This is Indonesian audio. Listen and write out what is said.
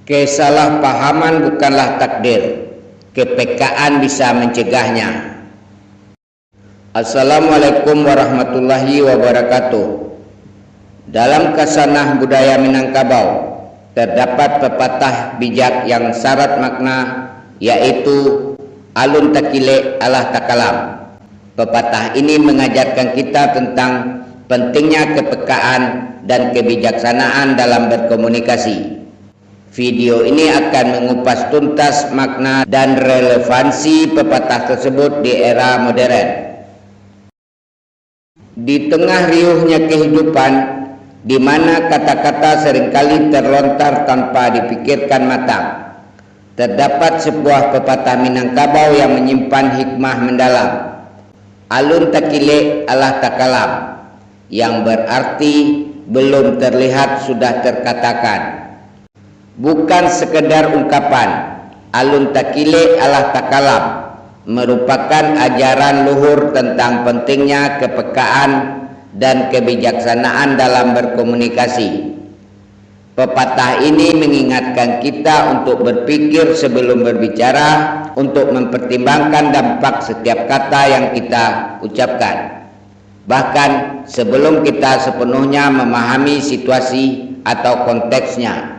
Kesalahpahaman bukanlah takdir, kepekaan bisa mencegahnya. Assalamualaikum warahmatullahi wabarakatuh. Dalam kasanah budaya Minangkabau terdapat pepatah bijak yang syarat makna, yaitu alun takile alah takalam. Pepatah ini mengajarkan kita tentang pentingnya kepekaan dan kebijaksanaan dalam berkomunikasi. Video ini akan mengupas tuntas makna dan relevansi pepatah tersebut di era modern. Di tengah riuhnya kehidupan, di mana kata-kata seringkali terlontar tanpa dipikirkan matang, terdapat sebuah pepatah Minangkabau yang menyimpan hikmah mendalam. Alun takile alah takalam, yang berarti belum terlihat sudah terkatakan. Bukan sekedar ungkapan, alun takile alah takalam merupakan ajaran luhur tentang pentingnya kepekaan dan kebijaksanaan dalam berkomunikasi. Pepatah ini mengingatkan kita untuk berpikir sebelum berbicara, untuk mempertimbangkan dampak setiap kata yang kita ucapkan, bahkan sebelum kita sepenuhnya memahami situasi atau konteksnya.